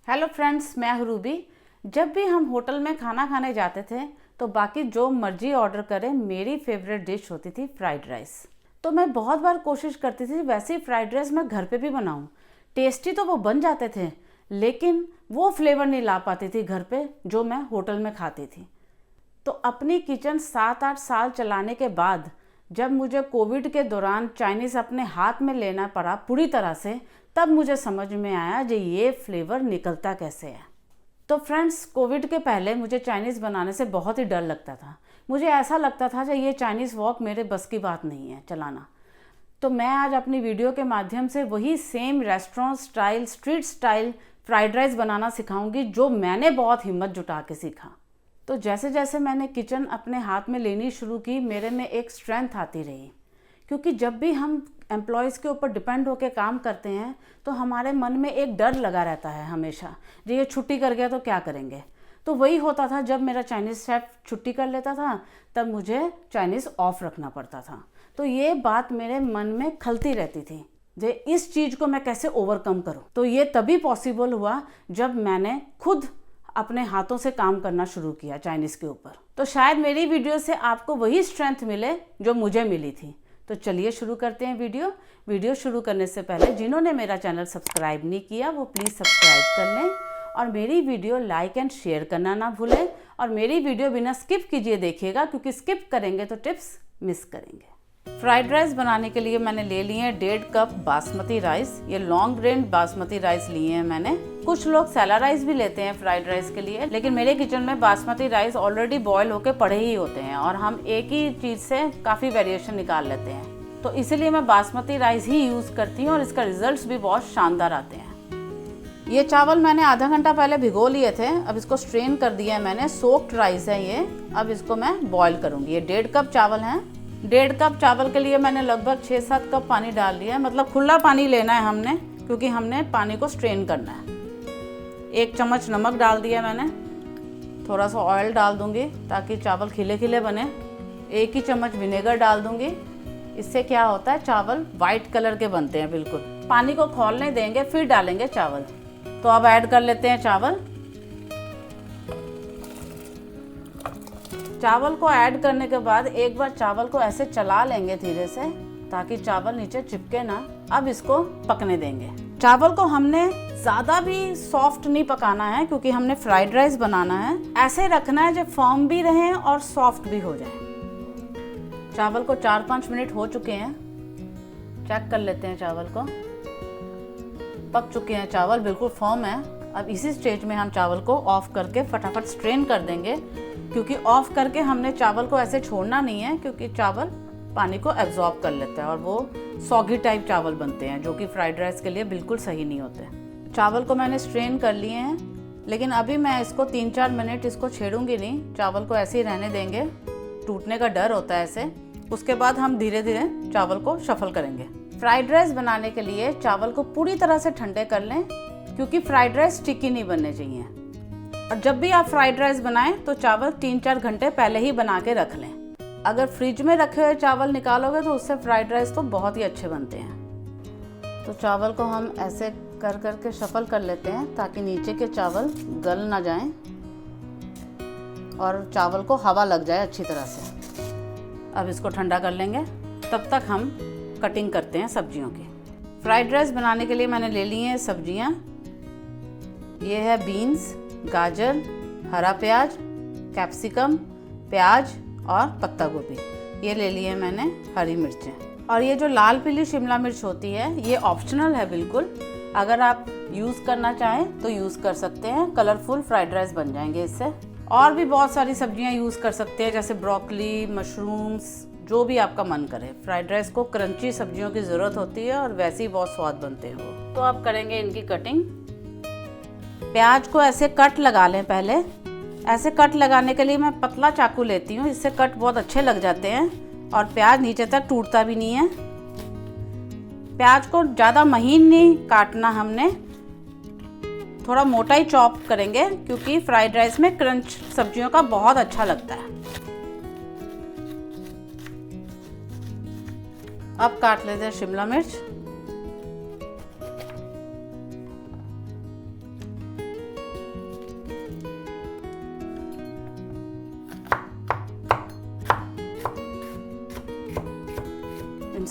Hello friends, मैं हूँ Ruby. जब भी हम होटल में खाना खाने जाते थे तो बाकी जो मर्जी ऑर्डर करें, मेरी फेवरेट डिश होती थी फ्राइड राइस। तो मैं बहुत बार कोशिश करती थी वैसे ही फ्राइड राइस मैं घर पे भी बनाऊं। टेस्टी तो वो बन जाते थे, लेकिन वो फ्लेवर नहीं ला पाती थी घर पे जो मैं होटल में खाती थी। तो अपनी किचन 7-8 साल चलाने के बाद जब मुझे कोविड के दौरान चाइनीज़ अपने हाथ में लेना पड़ा पूरी तरह से, तब मुझे समझ में आया कि ये फ्लेवर निकलता कैसे है। तो फ्रेंड्स, कोविड के पहले मुझे चाइनीज़ बनाने से बहुत ही डर लगता था। मुझे ऐसा लगता था कि ये चाइनीज़ वॉक मेरे बस की बात नहीं है चलाना। तो मैं आज अपनी वीडियो के माध्यम से वही same restaurant style, street style fried rice बनाना सिखाऊंगी जो मैंने बहुत हिम्मत जुटा के सीखा। तो जैसे जैसे मैंने किचन अपने हाथ में लेनी शुरू की, मेरे में एक स्ट्रेंथ आती रही। क्योंकि जब भी हम एम्प्लॉयज़ के ऊपर डिपेंड होकर काम करते हैं तो हमारे मन में एक डर लगा रहता है हमेशा, जो ये छुट्टी कर गया तो क्या करेंगे। तो वही होता था, जब मेरा चाइनीज़ शेफ़ छुट्टी कर लेता था तब मुझे चाइनीज़ ऑफ रखना पड़ता था। तो ये बात मेरे मन में खलती रहती थी, जे इस चीज़ को मैं कैसे ओवरकम करूं। तो ये तभी पॉसिबल हुआ जब मैंने खुद अपने हाथों से काम करना शुरू किया चाइनीज़ के ऊपर। तो शायद मेरी वीडियो से आपको वही स्ट्रेंथ मिले जो मुझे मिली थी। तो चलिए शुरू करते हैं वीडियो शुरू करने से पहले जिन्होंने मेरा चैनल सब्सक्राइब नहीं किया वो प्लीज़ सब्सक्राइब कर लें और मेरी वीडियो लाइक एंड शेयर करना ना भूलें। और मेरी वीडियो बिना स्किप कीजिए देखिएगा, क्योंकि स्किप करेंगे तो टिप्स मिस करेंगे। फ्राइड राइस बनाने के लिए मैंने ले लिए हैं 1.5 कप बासमती राइस। ये लॉन्ग ग्रेन बासमती राइस लिए हैं मैंने। कुछ लोग सैला राइस भी लेते हैं फ्राइड राइस के लिए, लेकिन मेरे किचन में बासमती राइस ऑलरेडी बॉयल होके पड़े ही होते हैं और हम एक ही चीज़ से काफ़ी वेरिएशन निकाल लेते हैं। तो इसीलिए मैं बासमती राइस ही यूज़ करती हूँ और इसका रिजल्ट्स भी बहुत शानदार आते हैं। ये चावल मैंने आधा घंटा पहले भिगो लिए थे, अब इसको स्ट्रेन कर दिया है मैंने। सोक्ड राइस है ये। अब इसको मैं बॉयल करूँगी। ये 1.5 कप चावल है। 1.5 कप चावल के लिए मैंने लगभग 6-7 कप पानी डाल दिया है। मतलब खुला पानी लेना है हमने, क्योंकि हमने पानी को स्ट्रेन करना है। 1 चम्मच नमक डाल दिया मैंने। थोड़ा सा ऑयल डाल दूंगी ताकि चावल खिले खिले बने। 1 ही चम्मच विनेगर डाल दूंगी। इससे क्या होता है, चावल वाइट कलर के बनते हैं बिल्कुल। पानी को खौलने देंगे फिर डालेंगे चावल। तो अब ऐड कर लेते हैं चावल। चावल को ऐड करने के बाद एक बार चावल को ऐसे चला लेंगे धीरे से, ताकि चावल नीचे चिपके ना। अब इसको पकने देंगे। चावल को हमने ज़्यादा भी सॉफ्ट नहीं पकाना है, क्योंकि हमने फ्राइड राइस बनाना है। ऐसे रखना है जो फर्म भी रहे और सॉफ्ट भी हो जाए। चावल को 4-5 मिनट हो चुके हैं। चेक कर लेते हैं चावल को। पक चुके हैं चावल, बिल्कुल फर्म है। अब इसी स्टेज में हम चावल को ऑफ करके फटाफट स्ट्रेन कर देंगे, क्योंकि ऑफ करके हमने चावल को ऐसे छोड़ना नहीं है, क्योंकि चावल पानी को एब्जॉर्ब कर लेता है और वो सॉगी टाइप चावल बनते हैं, जो कि फ्राइड राइस के लिए बिल्कुल सही नहीं होते। चावल को मैंने स्ट्रेन कर लिए हैं, लेकिन अभी मैं इसको 3-4 मिनट इसको छेड़ूंगी नहीं। चावल को ऐसे ही रहने देंगे, टूटने का डर होता है ऐसे। उसके बाद हम धीरे धीरे चावल को शफल करेंगे। फ्राइड राइस बनाने के लिए चावल को पूरी तरह से ठंडे कर लें, क्योंकि फ्राइड राइस स्टिकी नहीं बनने चाहिए। और जब भी आप फ्राइड राइस बनाएं तो चावल 3-4 घंटे पहले ही बना के रख लें। अगर फ्रिज में रखे हुए चावल निकालोगे तो उससे फ्राइड राइस तो बहुत ही अच्छे बनते हैं। तो चावल को हम ऐसे कर करके शफल कर लेते हैं, ताकि नीचे के चावल गल ना जाएं और चावल को हवा लग जाए अच्छी तरह से। अब इसको ठंडा कर लेंगे, तब तक हम कटिंग करते हैं सब्जियों की। फ्राइड राइस बनाने के लिए मैंने ले ली हैं सब्जियां। ये है बीन्स, गाजर, हरा प्याज, कैप्सिकम, प्याज और पत्ता गोभी। ये ले लिए मैंने हरी मिर्चें। और ये जो लाल पीली शिमला मिर्च होती है ये ऑप्शनल है बिल्कुल। अगर आप यूज़ करना चाहें तो यूज़ कर सकते हैं। कलरफुल फ्राइड राइस बन जाएंगे इससे। और भी बहुत सारी सब्जियां यूज़ कर सकते हैं, जैसे ब्रोकली, मशरूम्स, जो भी आपका मन करे। फ्राइड राइस को क्रंची सब्जियों की ज़रूरत होती है और वैसे ही बहुत स्वाद बनते हैं वो। तो अब करेंगे इनकी कटिंग। प्याज को ऐसे कट लगा लें पहले। ऐसे कट लगाने के लिए मैं पतला चाकू लेती हूँ, इससे कट बहुत अच्छे लग जाते हैं और प्याज नीचे तक टूटता भी नहीं है। प्याज को ज़्यादा महीन नहीं काटना हमने, थोड़ा मोटा ही चॉप करेंगे, क्योंकि फ्राइड राइस में क्रंच सब्जियों का बहुत अच्छा लगता है। अब काट लेते हैं शिमला मिर्च।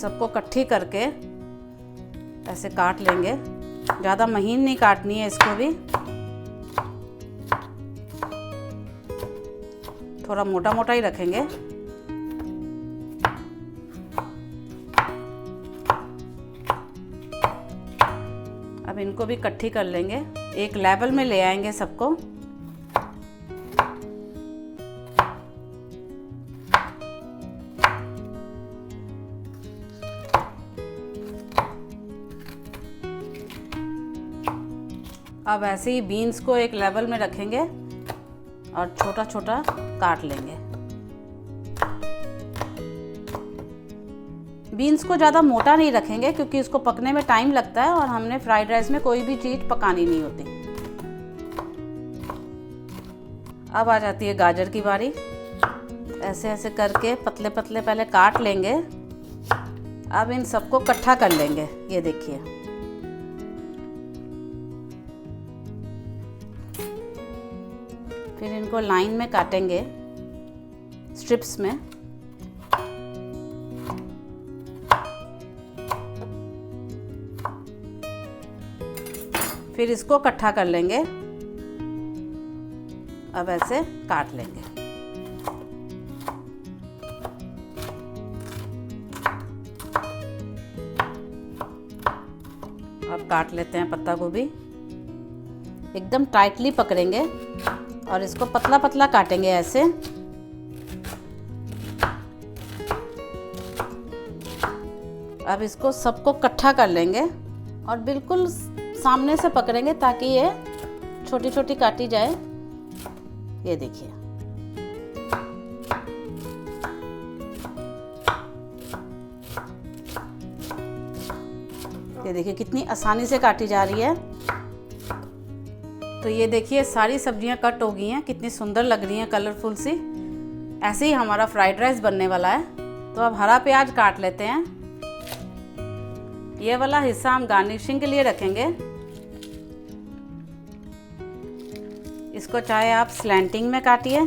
सबको इकट्ठी करके ऐसे काट लेंगे। ज़्यादा महीन नहीं काटनी है इसको भी, थोड़ा मोटा मोटा ही रखेंगे। अब इनको भी इकट्ठी कर लेंगे, एक लेवल में ले आएंगे सबको। अब ऐसे ही बीन्स को एक लेवल में रखेंगे और छोटा छोटा काट लेंगे। बीन्स को ज़्यादा मोटा नहीं रखेंगे क्योंकि इसको पकने में टाइम लगता है और हमने फ्राइड राइस में कोई भी चीज़ पकानी नहीं होती। अब आ जाती है गाजर की बारी। ऐसे ऐसे करके पतले पतले पहले काट लेंगे। अब इन सबको इकट्ठा कर लेंगे। ये देखिए, फिर इनको लाइन में काटेंगे, स्ट्रिप्स में। फिर इसको इकट्ठा कर लेंगे। अब ऐसे काट लेंगे। अब काट लेते हैं पत्ता गोभी। एकदम टाइटली पकड़ेंगे और इसको पतला पतला काटेंगे ऐसे। अब इसको सबको इकट्ठा कर लेंगे और बिल्कुल सामने से पकड़ेंगे ताकि ये छोटी छोटी काटी जाए। ये देखिए, ये देखिए कितनी आसानी से काटी जा रही है। तो ये देखिए सारी सब्जियां कट हो गई हैं, कितनी सुंदर लग रही हैं, कलरफुल सी। ऐसे ही हमारा फ्राइड राइस बनने वाला है। तो अब हरा प्याज काट लेते हैं। ये वाला हिस्सा हम गार्निशिंग के लिए रखेंगे। इसको चाहे आप स्लैंटिंग में काटिए,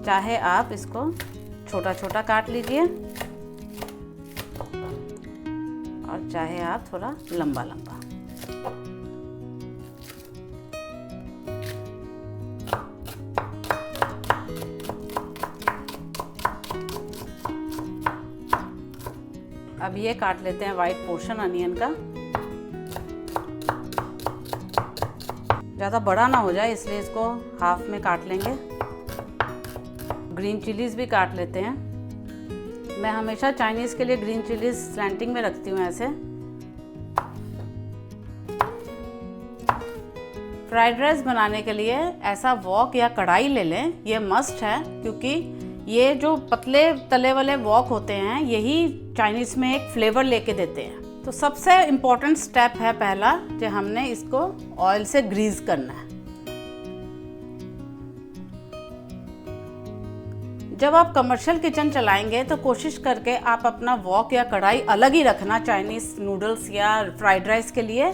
चाहे आप इसको छोटा छोटा काट लीजिए, और चाहे आप थोड़ा लंबा लंबा। अब ये काट लेते हैं वाइट पोर्शन अनियन का। ज़्यादा बड़ा ना हो जाए इसलिए इसको हाफ में काट लेंगे। ग्रीन चिलीज भी काट लेते हैं। मैं हमेशा चाइनीज़ के लिए ग्रीन चिलीज स्लैंटिंग में रखती हूँ ऐसे। फ्राइड राइस बनाने के लिए ऐसा वॉक या कढ़ाई ले लें, ये मस्ट है, क्योंकि ये जो पतले तले वाले वॉक होते हैं यही चाइनीज़ में एक फ्लेवर लेके देते हैं। तो सबसे इम्पोर्टेंट स्टेप है पहला कि हमने इसको ऑयल से ग्रीस करना है। जब आप कमर्शियल किचन चलाएंगे तो कोशिश करके आप अपना वॉक या कढ़ाई अलग ही रखना चाइनीज़ नूडल्स या फ्राइड राइस के लिए,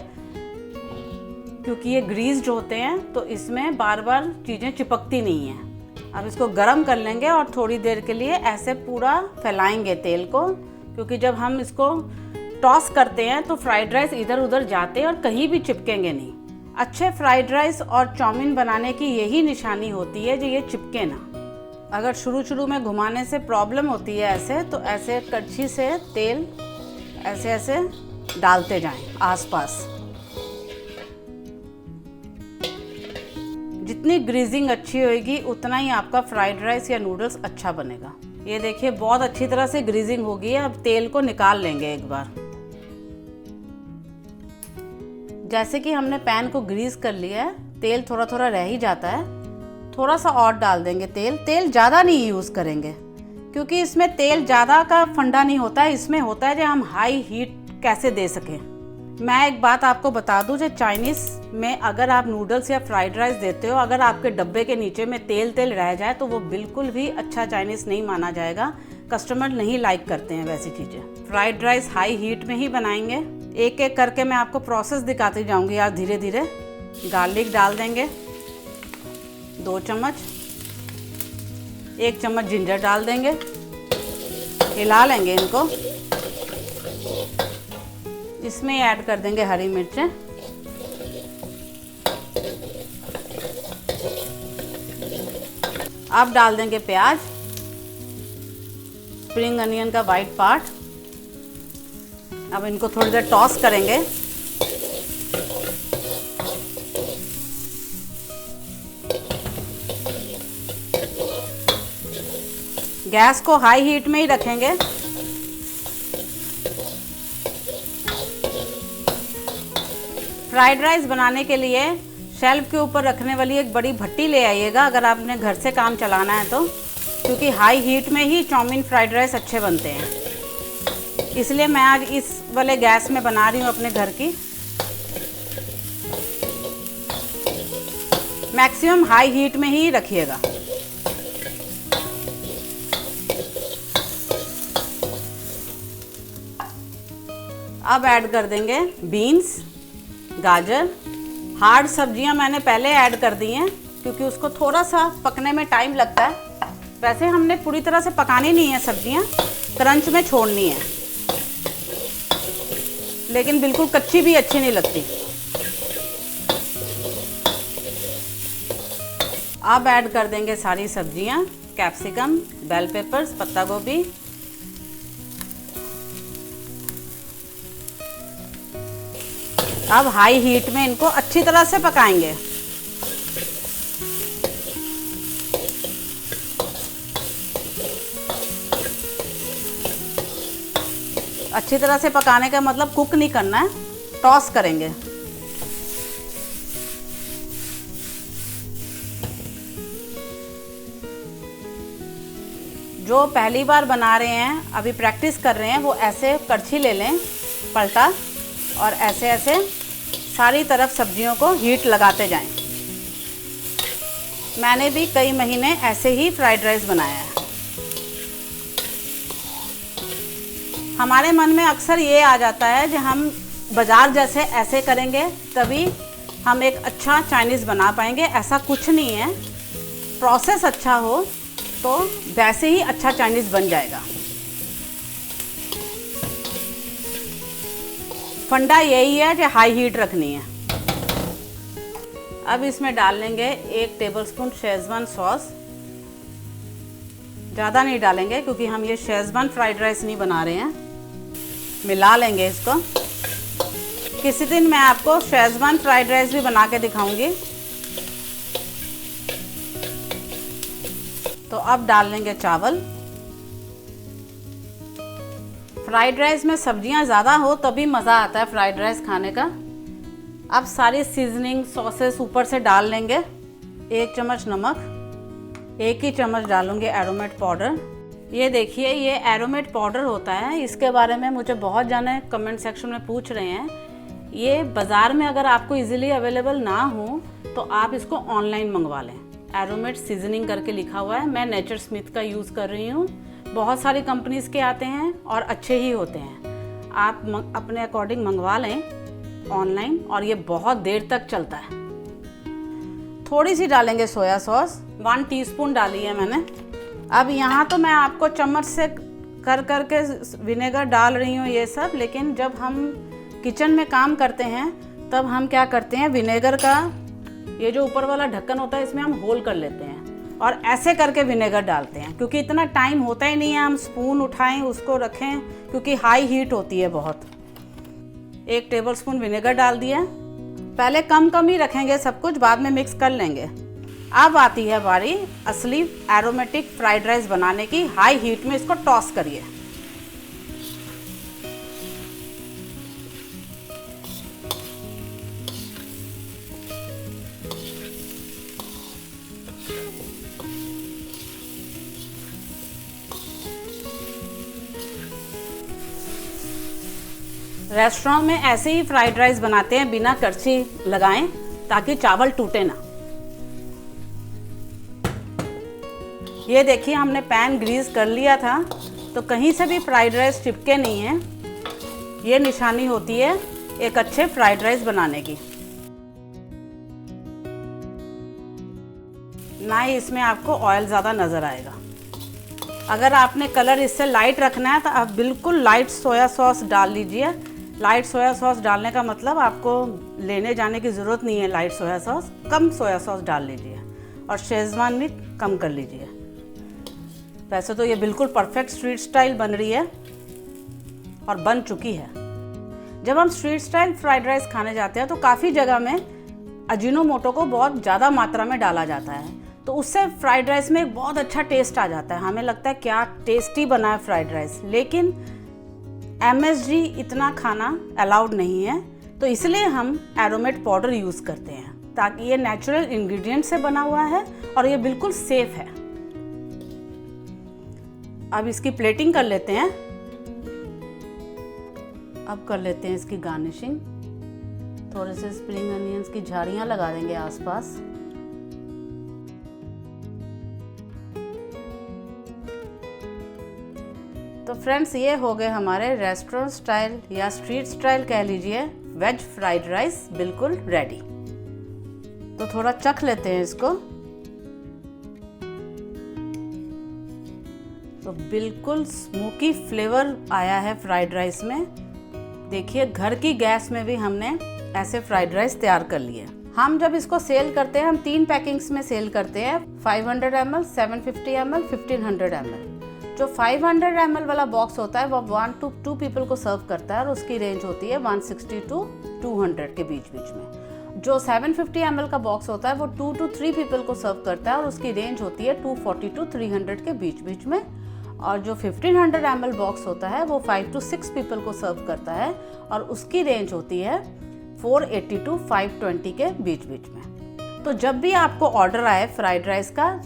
क्योंकि ये ग्रीस्ड होते हैं तो इसमें बार बार चीज़ें चिपकती नहीं हैं। अब इसको गरम कर लेंगे और थोड़ी देर के लिए ऐसे पूरा फैलाएंगे तेल को, क्योंकि जब हम इसको टॉस करते हैं तो फ्राइड राइस इधर उधर जाते हैं और कहीं भी चिपकेंगे नहीं। अच्छे फ्राइड राइस और चाउमीन बनाने की यही निशानी होती है जो ये चिपके ना। अगर शुरू में घुमाने से प्रॉब्लम होती है ऐसे, तो ऐसे कड़छी से तेल ऐसे ऐसे डालते जाएं आसपास। जितनी ग्रीजिंग अच्छी होगी उतना ही आपका फ्राइड राइस या नूडल्स अच्छा बनेगा। ये देखिए बहुत अच्छी तरह से ग्रीजिंग हो गई है। अब तेल को निकाल लेंगे एक बार। जैसे कि हमने पैन को ग्रीस कर लिया है, तेल थोड़ा थोड़ा रह ही जाता है, थोड़ा सा और डाल देंगे तेल। तेल ज़्यादा नहीं यूज़ करेंगे क्योंकि इसमें तेल ज़्यादा का फंडा नहीं होता है, इसमें होता है कि हम हाई हीट कैसे दे सकें। मैं एक बात आपको बता दूं, जो चाइनीज़ में अगर आप नूडल्स या फ्राइड राइस देते हो, अगर आपके डब्बे के नीचे में तेल तेल रह जाए तो वो बिल्कुल भी अच्छा चाइनीज़ नहीं माना जाएगा। कस्टमर नहीं लाइक करते हैं वैसी चीज़ें। फ्राइड राइस हाई हीट में ही बनाएंगे। एक एक करके मैं आपको प्रोसेस दिखाती जाऊंगी यार धीरे धीरे। गार्लिक डाल देंगे 2 चम्मच, 1 चम्मच जिंजर डाल देंगे, हिला लेंगे इनको। इसमें ऐड कर देंगे हरी मिर्चें। अब डाल देंगे प्याज, स्प्रिंग अनियन का वाइट पार्ट। अब इनको थोड़ी देर टॉस करेंगे। गैस को हाई हीट में ही रखेंगे। फ्राइड राइस बनाने के लिए शेल्फ के ऊपर रखने वाली एक बड़ी भट्टी ले आइएगा अगर आपने घर से काम चलाना है तो, क्योंकि हाई हीट में ही चाउमीन फ्राइड राइस अच्छे बनते हैं। इसलिए मैं आज इस वाले गैस में बना रही हूँ अपने घर की। मैक्सिमम हाई हीट में ही रखिएगा। अब ऐड कर देंगे बीन्स, गाजर। हार्ड सब्जियां मैंने पहले ऐड कर दी हैं क्योंकि उसको थोड़ा सा पकने में टाइम लगता है। वैसे हमने पूरी तरह से पकानी नहीं है सब्जियां, क्रंच में छोड़नी है, लेकिन बिल्कुल कच्ची भी अच्छी नहीं लगती। अब ऐड कर देंगे सारी सब्जियां, कैप्सिकम, बेल पेपर्स, पत्ता गोभी। अब हाई हीट में इनको अच्छी तरह से पकाएंगे। अच्छी तरह से पकाने का मतलब कुक नहीं करना है, टॉस करेंगे। जो पहली बार बना रहे हैं, अभी प्रैक्टिस कर रहे हैं, वो ऐसे कड़छी ले लें, पलटा, और ऐसे ऐसे सारी तरफ सब्जियों को हीट लगाते जाएं। मैंने भी कई महीने ऐसे ही फ्राइड राइस बनाया है। हमारे मन में अक्सर ये आ जाता है कि हम बाज़ार जैसे ऐसे करेंगे तभी हम एक अच्छा चाइनीज़ बना पाएंगे। ऐसा कुछ नहीं है, प्रोसेस अच्छा हो तो वैसे ही अच्छा चाइनीज़ बन जाएगा। फंडा यही है कि हाई हीट रखनी है। अब इसमें डाल लेंगे 1 टेबलस्पून शेजवान सॉस। ज़्यादा नहीं डालेंगे क्योंकि हम ये शेजवान फ्राइड राइस नहीं बना रहे हैं। मिला लेंगे इसको। किसी दिन मैं आपको शेजवान फ्राइड राइस भी बना के दिखाऊंगी। तो अब डाल लेंगे चावल। फ्राइड राइस में सब्जियां ज़्यादा हो तभी मज़ा आता है फ्राइड राइस खाने का। अब सारी सीजनिंग सॉसेस ऊपर से डाल लेंगे। 1 चम्मच नमक, 1 ही चम्मच डालूंगी एरोमेट पाउडर। ये देखिए, ये एरोमेट पाउडर होता है। इसके बारे में मुझे बहुत जाने कमेंट सेक्शन में पूछ रहे हैं। ये बाज़ार में अगर आपको इजीली अवेलेबल ना हो तो आप इसको ऑनलाइन मंगवा लें। एरोमेट सीजनिंग करके लिखा हुआ है। मैं नेचर स्मिथ का यूज़ कर रही हूँ। बहुत सारी कंपनीज़ के आते हैं और अच्छे ही होते हैं। आप अपने अकॉर्डिंग मंगवा लें ऑनलाइन, और ये बहुत देर तक चलता है। थोड़ी सी डालेंगे सोया सॉस, 1 टीस्पून डाली है मैंने। अब यहाँ तो मैं आपको चम्मच से कर करके विनेगर डाल रही हूँ ये सब, लेकिन जब हम किचन में काम करते हैं तब हम क्या करते हैं, विनेगर का ये जो ऊपर वाला ढक्कन होता है इसमें हम होल कर लेते हैं और ऐसे करके विनेगर डालते हैं, क्योंकि इतना टाइम होता ही नहीं है हम स्पून उठाएं उसको रखें, क्योंकि हाई हीट होती है बहुत। 1 टेबलस्पून विनेगर डाल दिया। पहले कम कम ही रखेंगे सब कुछ, बाद में मिक्स कर लेंगे। अब आती है बारी असली एरोमेटिक फ्राइड राइस बनाने की। हाई हीट में इसको टॉस करिए। रेस्टोरेंट में ऐसे ही फ्राइड राइस बनाते हैं बिना करछी लगाएं, ताकि चावल टूटे ना। ये देखिए, हमने पैन ग्रीस कर लिया था तो कहीं से भी फ्राइड राइस चिपके नहीं है। ये निशानी होती है एक अच्छे फ्राइड राइस बनाने की। ना ही इसमें आपको ऑयल ज़्यादा नज़र आएगा। अगर आपने कलर इससे लाइट रखना है तो आप बिल्कुल लाइट सोया सॉस डाल लीजिए। लाइट सोया सॉस डालने का मतलब आपको लेने जाने की ज़रूरत नहीं है लाइट सोया सॉस, कम सोया सॉस डाल लीजिए और शेज़वान भी कम कर लीजिए। वैसे तो ये बिल्कुल परफेक्ट स्ट्रीट स्टाइल बन रही है और बन चुकी है। जब हम स्ट्रीट स्टाइल फ्राइड राइस खाने जाते हैं तो काफ़ी जगह में अजीनोमोटो को बहुत ज़्यादा मात्रा में डाला जाता है, तो उससे फ्राइड राइस में एक बहुत अच्छा टेस्ट आ जाता है। हमें लगता है क्या टेस्टी बना है फ्राइड राइस, लेकिन MSG इतना खाना अलाउड नहीं है, तो इसलिए हम एरोमेट पाउडर यूज़ करते हैं ताकि ये नेचुरल इंग्रेडिएंट से बना हुआ है और ये बिल्कुल सेफ है। अब इसकी प्लेटिंग कर लेते हैं। अब कर लेते हैं इसकी गार्निशिंग। थोड़े से स्प्रिंग अनियंस की झाड़ियाँ लगा देंगे आसपास। तो फ्रेंड्स, ये हो गए हमारे रेस्टोरेंट स्टाइल या स्ट्रीट स्टाइल कह लीजिए वेज फ्राइड राइस बिल्कुल रेडी। तो थोड़ा चख लेते हैं इसको। तो बिल्कुल स्मोकी फ्लेवर आया है फ्राइड राइस में। देखिए, घर की गैस में भी हमने ऐसे फ्राइड राइस तैयार कर लिए। हम जब इसको सेल करते हैं, हम 3 पैकिंग्स में सेल करते हैं, 500 ml, 750 ml, 1500 ml। जो 500 ml वाला बॉक्स होता है वो 1 to 2 पीपल को सर्व करता है और उसकी रेंज होती है 160 to 200 के बीच में। जो 750 ml का बॉक्स होता है वो 2 to 3 पीपल को सर्व करता है और उसकी रेंज होती है 240 to 300 के बीच में। और जो 1500 ml बॉक्स होता है वो 5 to 6 पीपल को सर्व करता है और उसकी रेंज होती है 480 to 520 के बीच में। तो जब भी आपको ऑर्डर आए फ्राइड राइस का,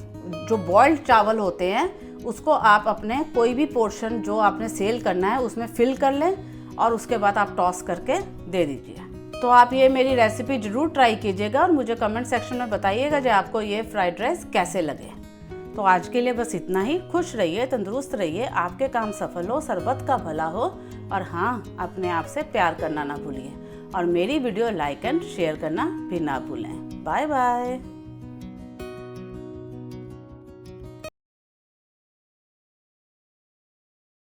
जो बॉइल्ड चावल होते हैं उसको आप अपने कोई भी पोर्शन जो आपने सेल करना है उसमें फिल कर लें और उसके बाद आप टॉस करके दे दीजिए। तो आप ये मेरी रेसिपी ज़रूर ट्राई कीजिएगा और मुझे कमेंट सेक्शन में बताइएगा कि आपको ये फ्राइड राइस कैसे लगे। तो आज के लिए बस इतना ही। खुश रहिए, तंदुरुस्त रहिए, आपके काम सफल हो, सरबत का भला हो और हाँ, अपने आप से प्यार करना ना भूलिए और मेरी वीडियो लाइक एंड शेयर करना भी ना भूलें। Bye bye.